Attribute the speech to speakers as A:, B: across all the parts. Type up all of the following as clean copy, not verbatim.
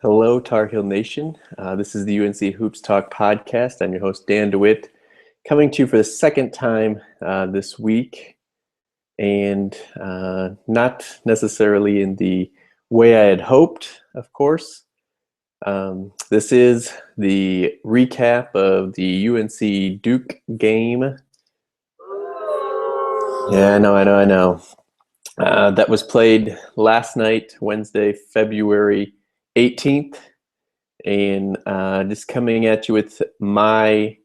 A: Hello, Tar Heel Nation. This is the UNC Hoops Talk podcast. I'm your host, Dan DeWitt, coming to you for the second time this week, and not necessarily in the way I had hoped, of course. This is the recap of the UNC Duke game. Yeah, I know. That was played last night, Wednesday, February 18th. And just coming at you with my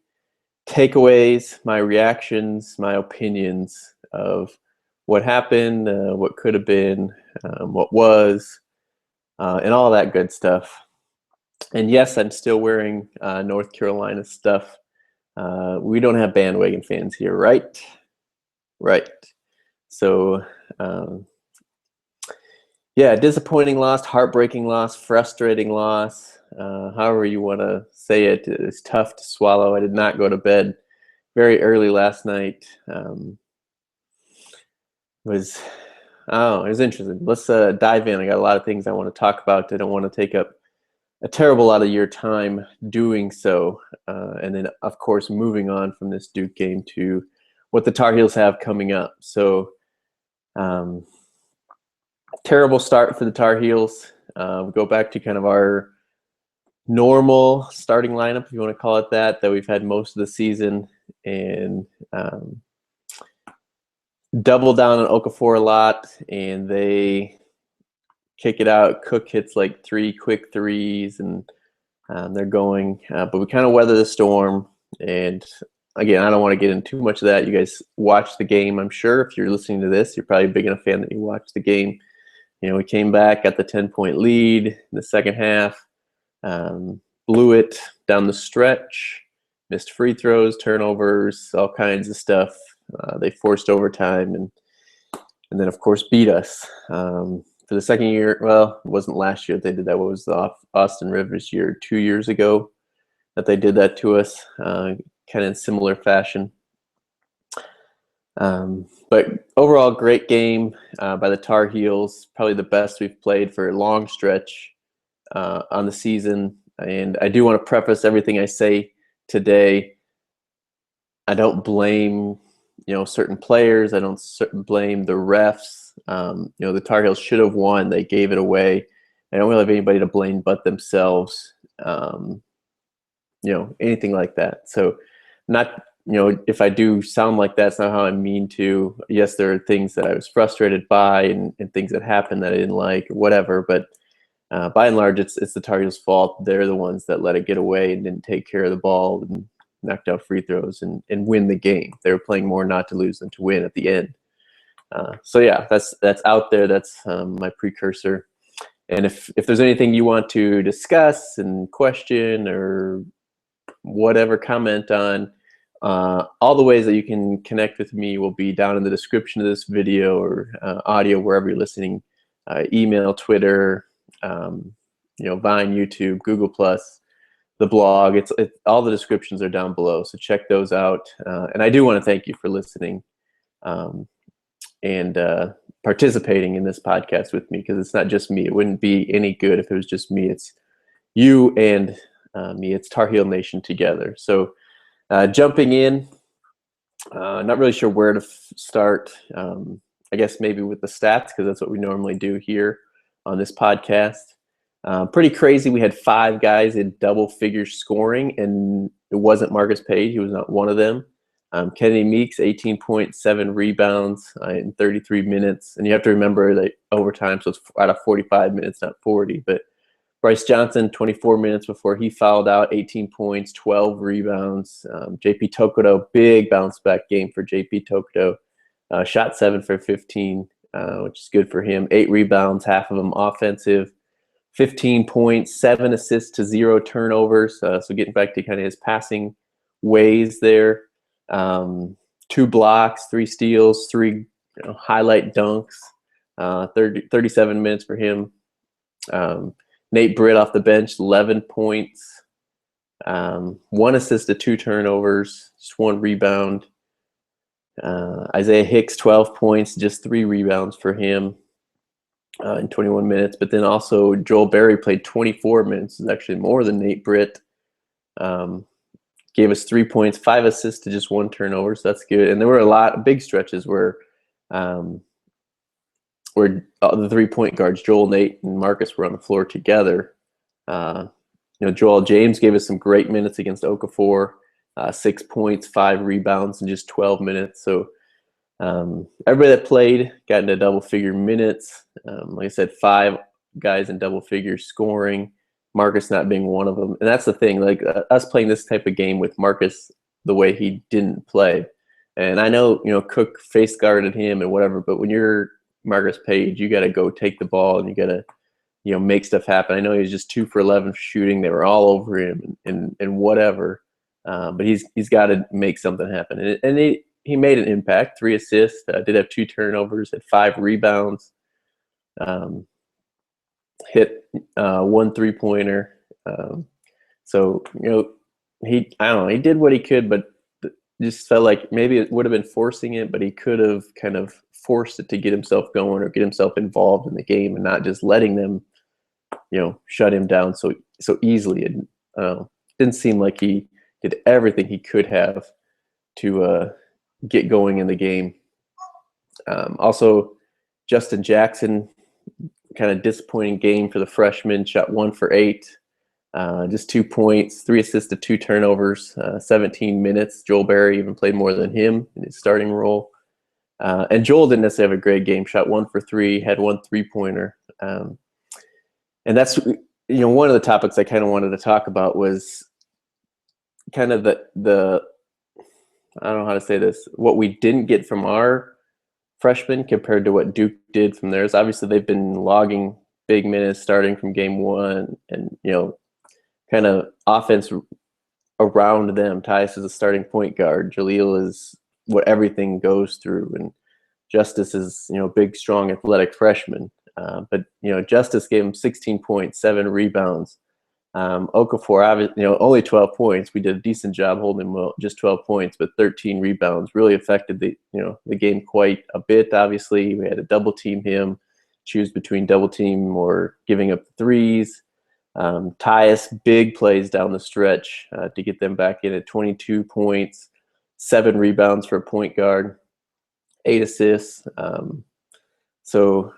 A: takeaways, my reactions, my opinions of what happened, what could have been, what was, and all that good stuff. And yes, I'm still wearing North Carolina stuff. We don't have bandwagon fans here, right? Right. So, yeah, disappointing loss, heartbreaking loss, frustrating loss. However you want to say it, it's tough to swallow. I did not go to bed very early last night. It was interesting. Let's dive in. I got a lot of things I want to talk about. I don't want to take up a terrible lot of your time doing so. And then, of course, moving on from this Duke game to what the Tar Heels have coming up. So, terrible start for the Tar Heels. We go back to kind of our normal starting lineup, if you want to call it that we've had most of the season, and double down on Okafor a lot, and they kick it out. Cook hits like 3 quick threes, and they're going. But we kind of weather the storm, and again, I don't want to get into too much of that. You guys watched the game, I'm sure. If you're listening to this, you're probably big enough fan that you watched the game. You know, we came back, got the 10-point lead in the second half. Blew it down the stretch, missed free throws, turnovers, all kinds of stuff. They forced overtime, and then of course beat us for the second year. Well, it wasn't last year that they did that. What was the Austin Rivers year? 2 years ago that they did that to us, kind of in similar fashion. But overall, great game by the Tar Heels. Probably the best we've played for a long stretch on the season. And I do want to preface everything I say today. I don't blame, certain players. I don't blame the refs. The Tar Heels should have won. They gave it away. I don't really have anybody to blame but themselves. Anything like that. So, not. If I do sound like that, it's not how I mean to. Yes, there are things that I was frustrated by and things that happened that I didn't like, or whatever. But by and large, it's the Tar Heels' fault. They're the ones that let it get away and didn't take care of the ball and knocked out free throws and win the game. They were playing more not to lose than to win at the end. So yeah, that's out there. That's my precursor. And if there's anything you want to discuss and question or whatever, comment on, all the ways that you can connect with me will be down in the description of this video or audio, wherever you're listening. Email, Twitter, Vine, YouTube, Google+, the blog. It's all the descriptions are down below, so check those out. And I do want to thank you for listening and participating in this podcast with me, because it's not just me. It wouldn't be any good if it was just me. It's you and me. It's Tar Heel Nation together. So jumping in, not really sure where to start. I guess maybe with the stats, because that's what we normally do here on this podcast. Pretty crazy. We had 5 guys in double-figure scoring, and it wasn't Marcus Paige. He was not one of them. Kennedy Meeks, 18.7 rebounds in 33 minutes. And you have to remember that overtime, so it's out of 45 minutes, not 40. But Bryce Johnson, 24 minutes before he fouled out, 18 points, 12 rebounds. JP Tokoto, big bounce-back game for JP Tokoto. Shot 7 for 15, which is good for him. 8 rebounds, half of them offensive. 15 points, 7 assists to 0 turnovers. So getting back to kind of his passing ways there. 2 blocks, 3 steals, 3 highlight dunks. 37 minutes for him. Nate Britt off the bench, 11 points. 1 assist to 2 turnovers, just 1 rebound. Isaiah Hicks, 12 points, just 3 rebounds for him. in 21 minutes. But then also Joel Berry played 24 minutes. Is actually more than Nate Britt. Gave us 3 points, 5 assists to just 1 turnover. So that's good. And there were a lot of big stretches where the 3-point guards, Joel, Nate, and Marcus were on the floor together. Joel James gave us some great minutes against Okafor, 6 points, 5 rebounds in just 12 minutes. So everybody that played got into double-figure minutes. Like I said, 5 guys in double figures scoring, Marcus not being one of them. And that's the thing, like us playing this type of game with Marcus the way he didn't play. And I know, Cook face guarded him and whatever, but when you're Marcus Paige, you got to go take the ball and you got to, make stuff happen. I know he was just 2 for 11 shooting. They were all over him and whatever. But he's got to make something happen. And he made an impact, 3 assists, did have 2 turnovers, had 5 rebounds, hit 1 3-pointer. So, he did what he could, but just felt like maybe it would have been forcing it, but he could have kind of forced it to get himself going or get himself involved in the game and not just letting them, shut him down so easily. And didn't seem like he did everything he could have to get going in the game. Also, Justin Jackson, kind of disappointing game for the freshman, shot 1 for 8. Just 2 points, 3 assists to 2 turnovers, 17 minutes. Joel Berry even played more than him in his starting role. And Joel didn't necessarily have a great game, shot 1 for 3, had 1 3-pointer. And that's, one of the topics I kind of wanted to talk about was kind of the I don't know how to say this, what we didn't get from our freshmen compared to what Duke did from theirs. Obviously, they've been logging big minutes starting from game 1 and, kind of offense around them. Tyus is a starting point guard. Jahlil is what everything goes through. And Justice is, big, strong, athletic freshman. But Justice gave him 16 points, 7 rebounds. Okafor, only 12 points. We did a decent job holding him well, just 12 points, but 13 rebounds really affected the game quite a bit. Obviously, we had to double team him, choose between double team or giving up threes. Tyus, big plays down the stretch to get them back in at 22 points, 7 rebounds for a point guard, 8 assists. So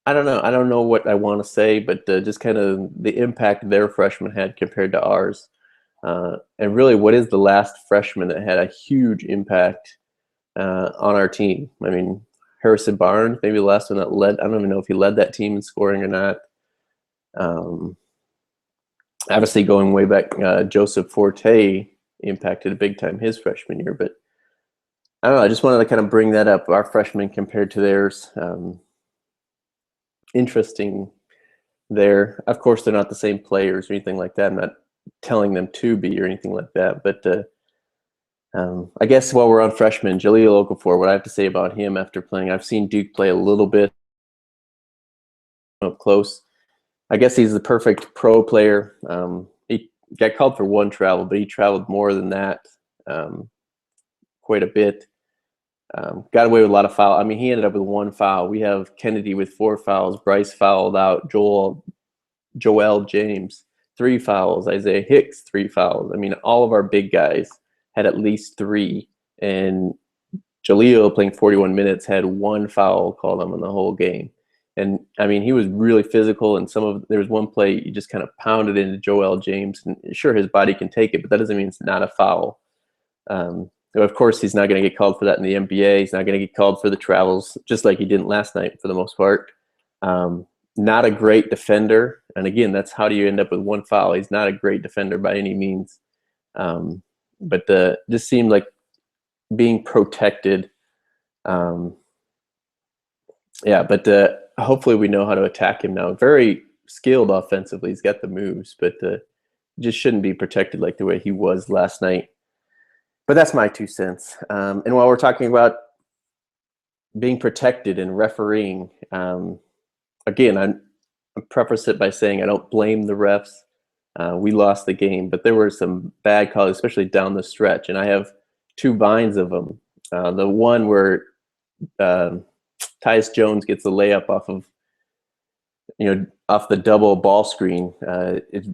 A: I don't know. I don't know what I want to say, but just kind of the impact their freshmen had compared to ours. And really, what is the last freshman that had a huge impact on our team? I mean, Harrison Barnes, maybe the last one that led. I don't even know if he led that team in scoring or not. Obviously, going way back, Joseph Forte impacted big time his freshman year. But I don't know. I just wanted to kind of bring that up. Our freshmen compared to theirs. Interesting there. Of course, they're not the same players or anything like that. I'm not telling them to be or anything like that. But I guess while we're on freshmen, Jahlil Okafor, what I have to say about him after playing, I've seen Duke play a little bit up close. I guess he's the perfect pro player. He got called for 1 travel, but he traveled more than that quite a bit. Got away with a lot of fouls. I mean, he ended up with 1 foul. We have Kennedy with 4 fouls. Bryce fouled out. Joel James, 3 fouls. Isaiah Hicks, 3 fouls. I mean, all of our big guys had at least 3. And Jahlil, playing 41 minutes, had 1 foul called on him in the whole game. And, I mean, he was really physical. And there was one play he just kind of pounded into Joel James. And sure, his body can take it, but that doesn't mean it's not a foul. Of course, he's not going to get called for that in the NBA. He's not going to get called for the travels, just like he didn't last night for the most part. Not a great defender. And again, that's how do you end up with 1 foul? He's not a great defender by any means. But just seemed like being protected. But hopefully we know how to attack him now. Very skilled offensively. He's got the moves, but just shouldn't be protected like the way he was last night. But that's my 2 cents. And while we're talking about being protected and refereeing, again, I preface it by saying I don't blame the refs. We lost the game, but there were some bad calls, especially down the stretch. And I have 2 vines of them. The one where Tyus Jones gets a layup off of off the double ball screen, it's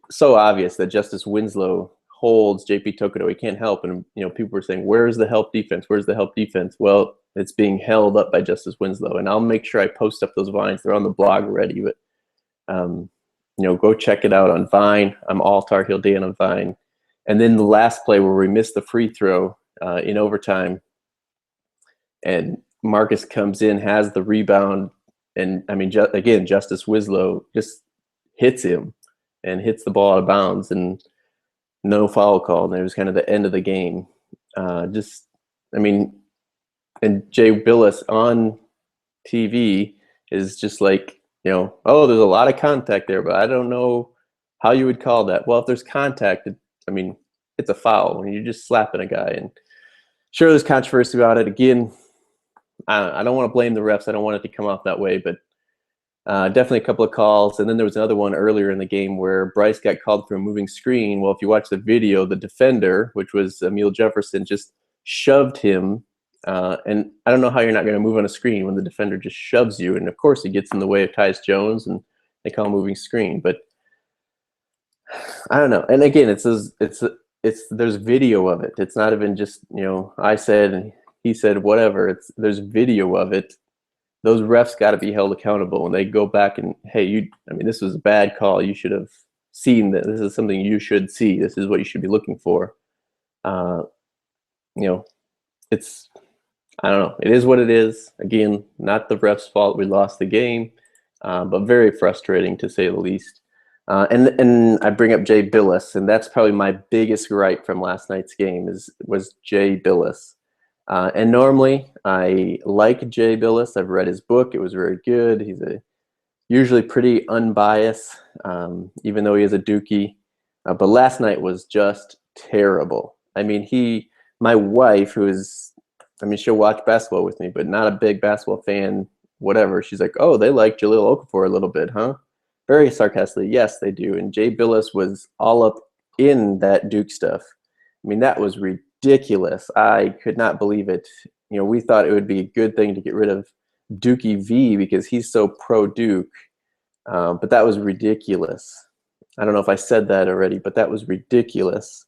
A: so obvious that Justice Winslow holds JP Tokoto. He can't help. And, people were saying, where's the help defense? Where's the help defense? Well, it's being held up by Justice Winslow. And I'll make sure I post up those Vines. They're on the blog already. But, go check it out on Vine. I'm all Tar Heel Dan on Vine. And then the last play where we missed the free throw in overtime. And Marcus comes in, has the rebound. And, again, Justice Winslow just hits him and hits the ball out of bounds. And no foul call, and it was kind of the end of the game. And Jay Bilas on TV is just like, oh, there's a lot of contact there, but I don't know how you would call that. Well, if there's contact, it's a foul when you're just slapping a guy. And sure, there's controversy about it. Again, I don't want to blame the refs. I don't want it to come off that way, but definitely a couple of calls. And then there was another one earlier in the game where Bryce got called for a moving screen. Well, if you watch the video, the defender, which was Emil Jefferson, just shoved him. And I don't know how you're not going to move on a screen when the defender just shoves you. And of course, it gets in the way of Tyus Jones, and they call a moving screen. But I don't know. And again, there's video of it. It's not even just I said and he said whatever. There's video of it. Those refs got to be held accountable, and they go back and, hey, this was a bad call. You should have seen that. This is something you should see. This is what you should be looking for. It's, I don't know. It is what it is. Again, not the refs' fault we lost the game, but very frustrating to say the least. And I bring up Jay Bilas, and that's probably my biggest gripe from last night's game was Jay Bilas. And normally I like Jay Bilas. I've read his book. It was very good. He's usually pretty unbiased, even though he is a Dookie. But last night was just terrible. My wife, who is, she'll watch basketball with me, but not a big basketball fan, whatever. She's like, oh, they like Jahlil Okafor a little bit, huh? Very sarcastically, yes, they do. And Jay Bilas was all up in that Duke stuff. That was ridiculous. I could not believe it. We thought it would be a good thing to get rid of Dookie V because he's so pro-Duke. But that was ridiculous. I don't know if I said that already, but that was ridiculous.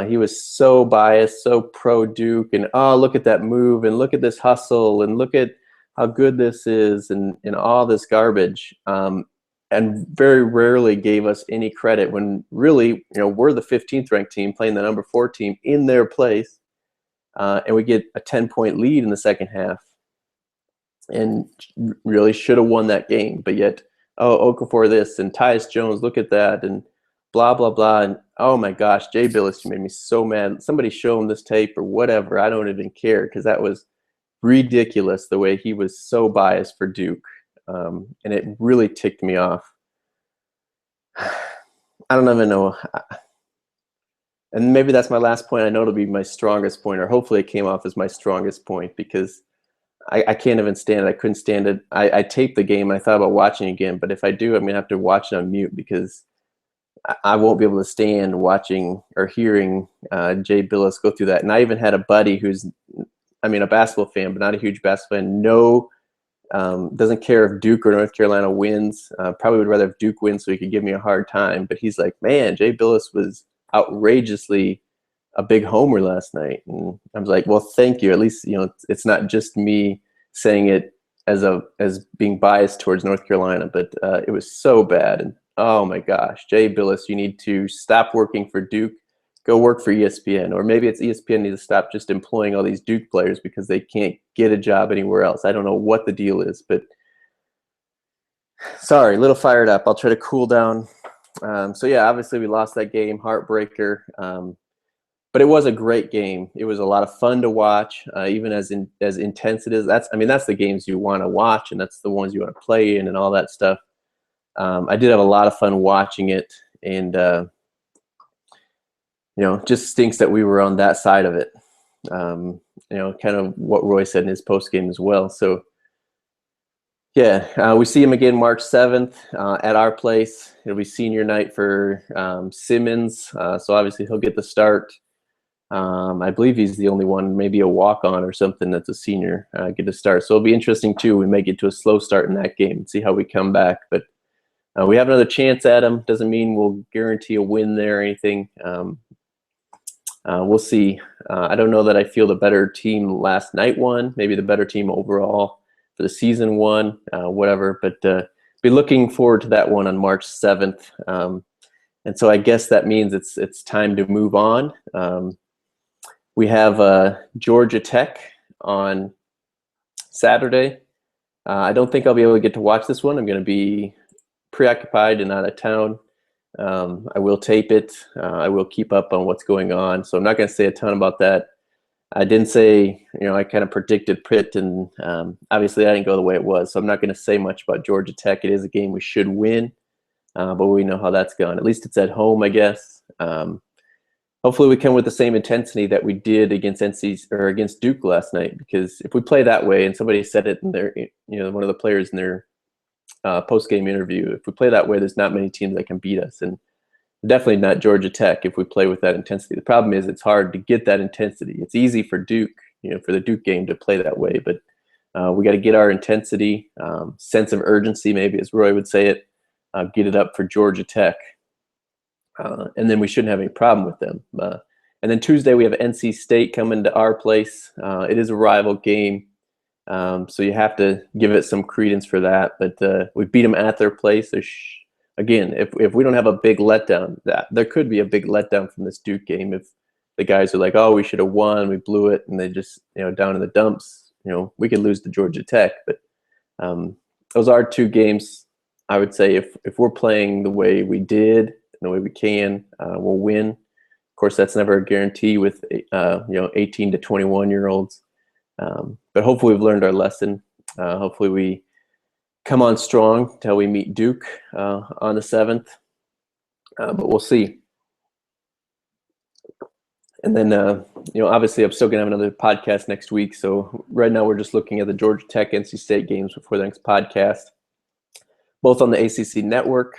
A: He was so biased, so pro-Duke, and look at that move, and look at this hustle, and look at how good this is, and all this garbage. And very rarely gave us any credit when really, we're the 15th ranked team playing the number 4 team in their place. And we get a 10-point lead in the second half and really should have won that game. But yet, Okafor this and Tyus Jones, look at that, and blah, blah, blah. And oh my gosh, Jay Bilas, you made me so mad. Somebody show him this tape or whatever. I don't even care because that was ridiculous the way he was so biased for Duke. And it really ticked me off. I don't even know. And maybe that's my last point. I know it'll be my strongest point, or hopefully it came off as my strongest point, because I can't even stand it. I couldn't stand it. I taped the game and I thought about watching again, but if I do, I'm going to have to watch it on mute because I won't be able to stand watching or hearing Jay Bilas go through that. And I even had a buddy who's, a basketball fan, but not a huge basketball fan. Doesn't care if Duke or North Carolina wins. Probably would rather if Duke wins so he could give me a hard time. But he's like, man, Jay Bilas was outrageously a big homer last night. And I was like, well, thank you. At least, it's not just me saying it as being biased towards North Carolina, but it was so bad. And oh my gosh, Jay Bilas, you need to stop working for Duke. Go work for ESPN, or maybe it's ESPN needs to stop just employing all these Duke players because they can't get a job anywhere else. I don't know what the deal is, but sorry, a little fired up. I'll try to cool down. So yeah, obviously we lost that game, heartbreaker. But it was a great game. It was a lot of fun to watch, even as intense it is. That's the games you want to watch, and that's the ones you want to play in and all that stuff. I did have a lot of fun watching it, and just stinks that we were on that side of it. Kind of what Roy said in his post game as well. So yeah, we see him again March 7th at our place. It'll be senior night for Simmons, so obviously he'll get the start. I believe he's the only one, maybe a walk-on or something that's a senior, get to start. So it'll be interesting too. We may get to a slow start in that game and see how we come back. But we have another chance at him. Doesn't mean we'll guarantee a win there or anything. We'll see. I don't know that I feel the better team last night won. Maybe the better team overall for the season won, whatever. But be looking forward to that one on March 7th. And so I guess that means it's time to move on. We have Georgia Tech on Saturday. I don't think I'll be able to get to watch this one. I'm going to be preoccupied and out of town. I will tape it. I will keep up on what's going on. So I'm not going to say a ton about that. I didn't say, I kind of predicted Pitt, and obviously I didn't go the way it was. So I'm not going to say much about Georgia Tech. It is a game we should win, but we know how that's gone. At least it's at home, I guess. Hopefully we come with the same intensity that we did against against Duke last night, because if we play that way, and somebody said it in their, one of the players in their post-game interview, if we play that way, there's not many teams that can beat us, and definitely not Georgia Tech if we play with that intensity. The problem is it's hard to get that intensity. It's easy for Duke, for the Duke game to play that way, but we got to get our intensity, sense of urgency, maybe as Roy would say it, get it up for Georgia Tech. And then we shouldn't have any problem with them. And then Tuesday we have NC State coming to our place. It is a rival game, so you have to give it some credence for that. But we beat them at their place. Again, if we don't have a big letdown, there could be a big letdown from this Duke game if the guys are like, oh, we should have won, we blew it, and they just down in the dumps. We could lose to Georgia Tech. But those are two games. I would say if we're playing the way we did, the way we can, we'll win. Of course, that's never a guarantee with 18 to 21-year-olds. But hopefully we've learned our lesson. Hopefully we come on strong until we meet Duke on the 7th. But we'll see. And then, obviously I'm still going to have another podcast next week. So right now we're just looking at the Georgia Tech, NC State games before the next podcast, both on the ACC network.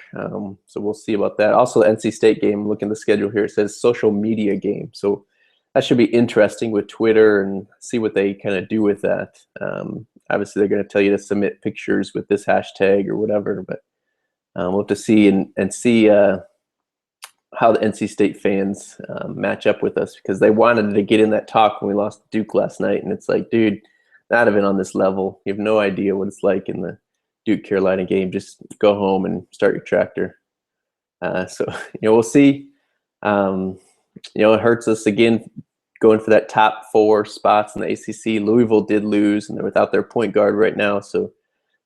A: So we'll see about that. Also, the NC State game, look in the schedule here, it says social media game. So that should be interesting with Twitter and see what they kind of do with that. Obviously, they're going to tell you to submit pictures with this hashtag or whatever, but we'll have to see and see how the NC State fans match up with us, because they wanted to get in that talk when we lost to Duke last night. And it's like, dude, not even on this level. You have no idea what it's like in the Duke-Carolina game. Just go home and start your tractor. So, we'll see. It hurts us again going for that top 4 spots in the ACC. Louisville did lose, and they're without their point guard right now. So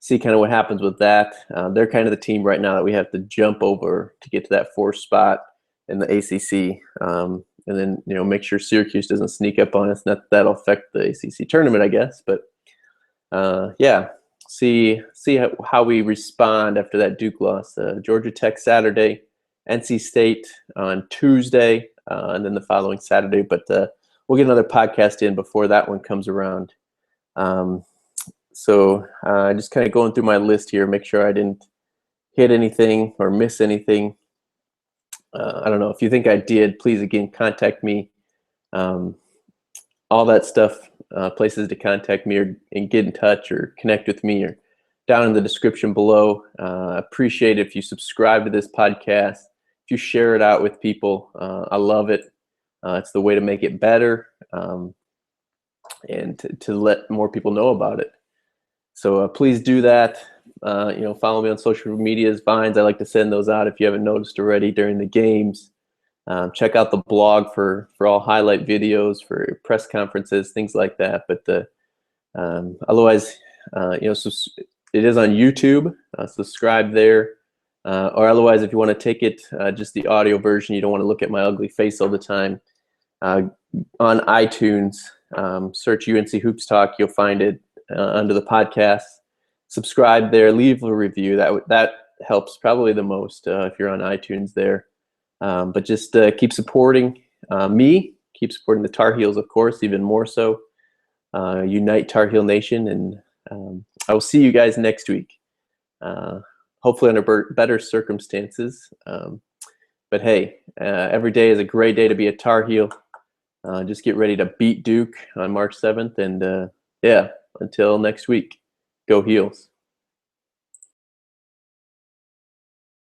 A: see kind of what happens with that. They're kind of the team right now that we have to jump over to get to that 4th spot in the ACC. And then, make sure Syracuse doesn't sneak up on us. That'll affect the ACC tournament, I guess. But, yeah. See how we respond after that Duke loss. Georgia Tech Saturday, NC State on Tuesday, and then the following Saturday. But we'll get another podcast in before that one comes around. So just kind of going through my list here, make sure I didn't hit anything or miss anything. I don't know. If you think I did, please, again, contact me. All that stuff, places to contact me and get in touch or connect with me, or down in the description below. Appreciate it if you subscribe to this podcast, if you share it out with people. I love it. It's the way to make it better, and to let more people know about it. So please do that. Follow me on social medias, Vines. I like to send those out if you haven't noticed already during the games. Check out the blog for all highlight videos, for press conferences, things like that. But otherwise, it is on YouTube. Subscribe there. Or otherwise, if you want to take it just the audio version, you don't want to look at my ugly face all the time, on iTunes, search UNC Hoops Talk. You'll find it under the podcast. Subscribe there. Leave a review. That helps probably the most if you're on iTunes there. But just keep supporting me. Keep supporting the Tar Heels, of course, even more so. Unite Tar Heel Nation. And I will see you guys next week. Hopefully under better circumstances. But hey, every day is a great day to be a Tar Heel. just get ready to beat Duke on March 7th. And yeah, until next week, go Heels.